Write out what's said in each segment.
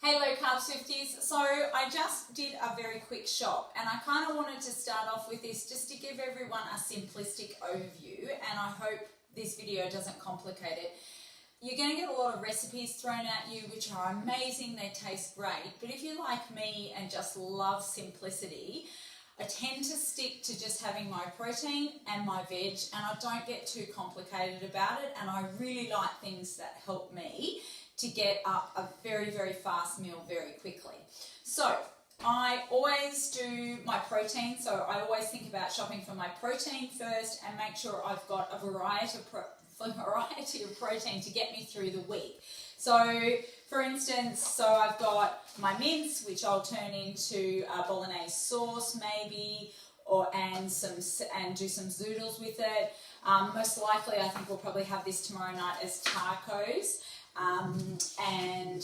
Hey Low Carb Swifties, so I just did a very quick shop and I kind of wanted to start off with this just to give everyone a simplistic overview, and I hope this video doesn't complicate it. You're going to get a lot of recipes thrown at you which are amazing, they taste great, but if you're like me and just love simplicity, I tend to stick to just having my protein and my veg, and I don't get too complicated about it, and I really like things that help me to get up a very, very fast meal very quickly. So I always do my protein, so I always think about shopping for my protein first and make sure I've got a variety of protein to get me through the week. So for instance, I've got my mince, which I'll turn into a bolognese sauce maybe, and do some zoodles with it. Most likely I think we'll probably have this tomorrow night as tacos. In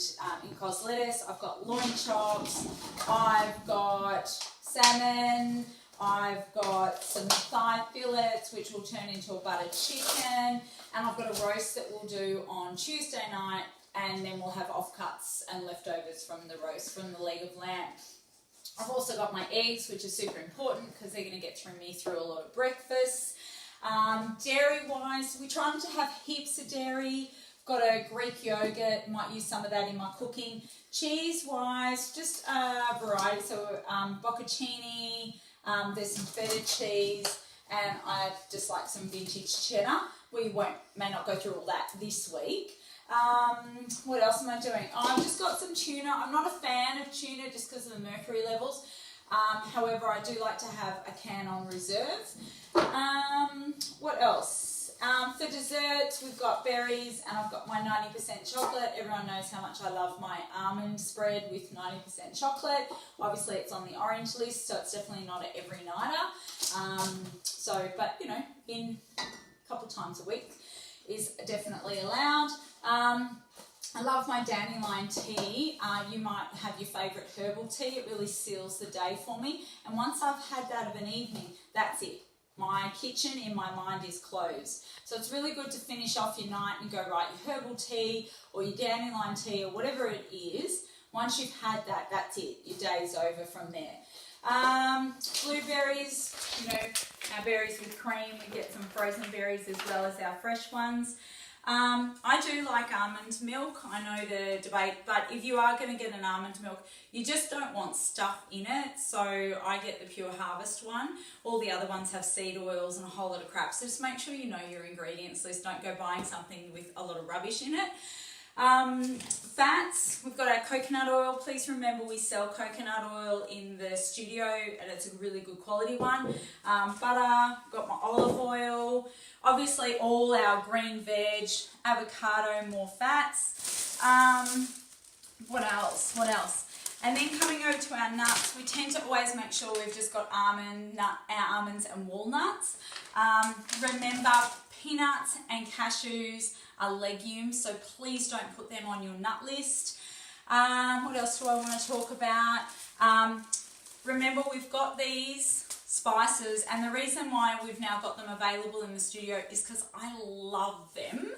cos lettuce, I've got loin chops, I've got salmon, I've got some thigh fillets which will turn into a buttered chicken, and I've got a roast that we'll do on Tuesday night, and then we'll have offcuts and leftovers from the roast from the leg of lamb. I've also got my eggs, which is super important because they're going to get me through a lot of breakfasts. Dairy wise, we're trying to have heaps of dairy. Got a Greek yogurt, might use some of that in my cooking. Cheese wise, just a variety, so bocconcini, there's some feta cheese, and I just like some vintage cheddar. We may not go through all that this week. What else am I doing? I've just got some tuna. I'm not a fan of tuna just because of the mercury levels. However, I do like to have a can on reserve. What else? For desserts, we've got berries, and I've got my 90% chocolate. Everyone knows how much I love my almond spread with 90% chocolate. Obviously, it's on the orange list, so it's definitely not an every nighter. But you know, in a couple times a week is definitely allowed. I love my dandelion tea. You might have your favourite herbal tea. It really seals the day for me. And once I've had that of an evening, that's it. My kitchen in my mind is closed. So it's really good to finish off your night and go, right, your herbal tea or your dandelion tea or whatever it is. Once you've had that, that's it. Your day's over from there. Blueberries, you know, our berries with cream. We get some frozen berries as well as our fresh ones. I do like almond milk. I know the debate, but if you are going to get an almond milk, you just don't want stuff in it. So I get the Pure Harvest one. All the other ones have seed oils and a whole lot of crap. So just make sure you know your ingredients list. Don't go buying something with a lot of rubbish in it. Fats, we've got our coconut oil. Please remember we sell coconut oil in the studio, and it's a really good quality one. Butter, got my olive oil, obviously all our green veg, avocado, more fats. What else? And then coming over to our nuts, we tend to always make sure we've just got our almonds and walnuts. Remember, peanuts and cashews are legumes, so please don't put them on your nut list. What else do I want to talk about? Remember, we've got these spices, and the reason why we've now got them available in the studio is because I love them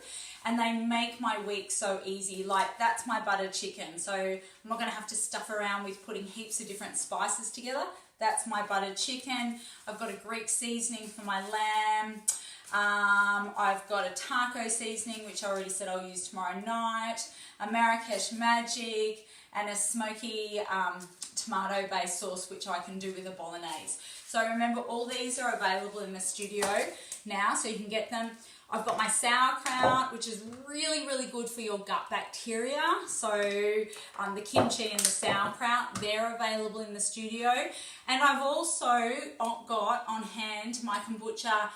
and they make my week so easy. Like, that's my buttered chicken, so I'm not going to have to stuff around with putting heaps of different spices together. That's my buttered chicken. I've got a Greek seasoning for my lamb. I've got a taco seasoning, which I already said I'll use tomorrow night, a Marrakesh Magic, and a smoky tomato-based sauce, which I can do with a bolognese. So remember, all these are available in the studio now, so you can get them. I've got my sauerkraut, which is really, really good for your gut bacteria. So the kimchi and the sauerkraut, they're available in the studio. And I've also got on hand my kombucha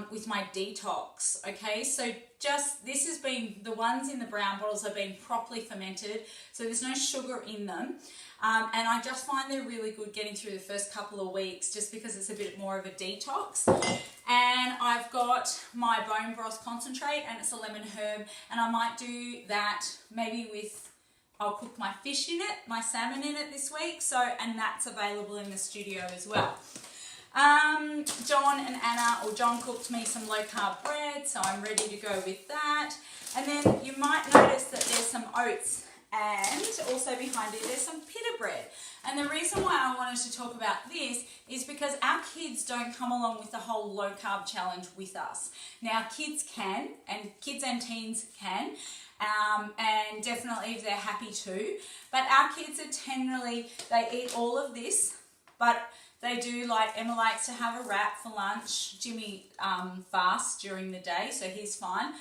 with my detox. Okay, so this has been, the ones in the brown bottles have been properly fermented, so there's no sugar in them. And I just find they're really good getting through the first couple of weeks just because it's a bit more of a detox. And I've got my bone broth concentrate, and it's a lemon herb, and I might do that maybe with, I'll cook my fish in it, my salmon in it this week, and that's available in the studio as well. John cooked me some low carb bread, so I'm ready to go with that. And then you might notice that there's some oats and also behind it, there's some pita bread. And the reason why I wanted to talk about this is because our kids don't come along with the whole low carb challenge with us. Now kids can, and kids and teens can, and definitely if they're happy to. But our kids are generally, they eat all of this, but they do, like Emma likes to have a wrap for lunch. Jimmy fasts during the day, so he's fine.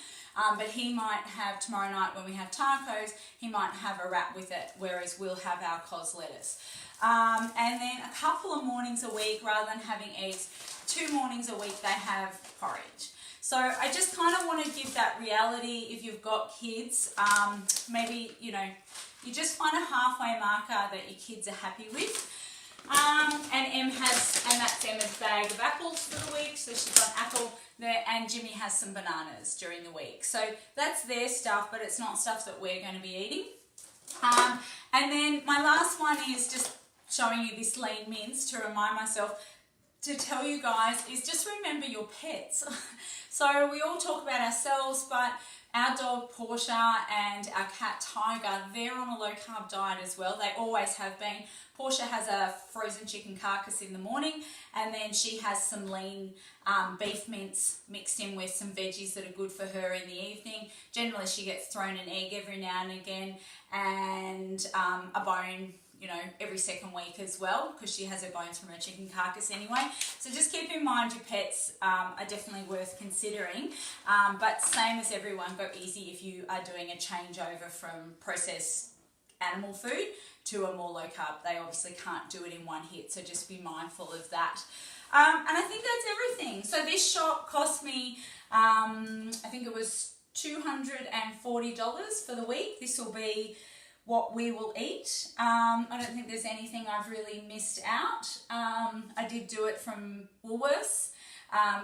But he might have, tomorrow night when we have tacos, he might have a wrap with it, whereas we'll have our cos lettuce. And then a couple of mornings a week, rather than having eggs, 2 mornings a week they have porridge. So I just kind of want to give that reality if you've got kids. Maybe, you know, you just find a halfway marker that your kids are happy with. And that's Emma's bag of apples for the week, so she's got an apple there, and Jimmy has some bananas during the week. So that's their stuff, but it's not stuff that we're going to be eating. And then my last one is just showing you this lean mince to remind myself to tell you guys is just remember your pets. So we all talk about ourselves, but our dog Portia and our cat Tiger, they're on a low carb diet as well. They always have been. Portia has a frozen chicken carcass in the morning, and then she has some lean beef mince mixed in with some veggies that are good for her in the evening. Generally she gets thrown an egg every now and again, and a bone, you know, every second week as well, because she has her bones from her chicken carcass anyway. So just keep in mind your pets are definitely worth considering, but same as everyone, go easy if you are doing a changeover from processed animal food to a more low carb. They obviously can't do it in one hit, so just be mindful of that. And I think that's everything. So this shop cost me, I think it was $240 for the week. This will be what we will eat. I don't think there's anything I've really missed out. I did do it from Woolworths.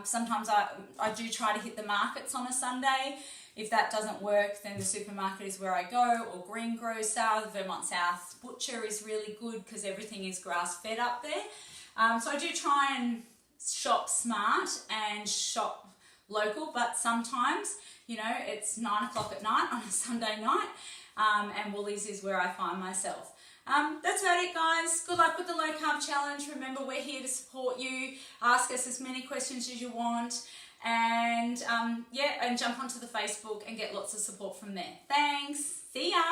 Sometimes I do try to hit the markets on a Sunday. If that doesn't work, then the supermarket is where I go, or Greengrocer. Vermont South Butcher is really good because everything is grass-fed up there. So I do try and shop smart and shop local, but sometimes, you know, it's 9 o'clock at night on a Sunday night, and Woolies is where I find myself. That's about it, guys. Good luck with the low carb challenge. Remember, we're here to support you. Ask us as many questions as you want, and yeah, and jump onto the Facebook and get lots of support from there. Thanks. See ya.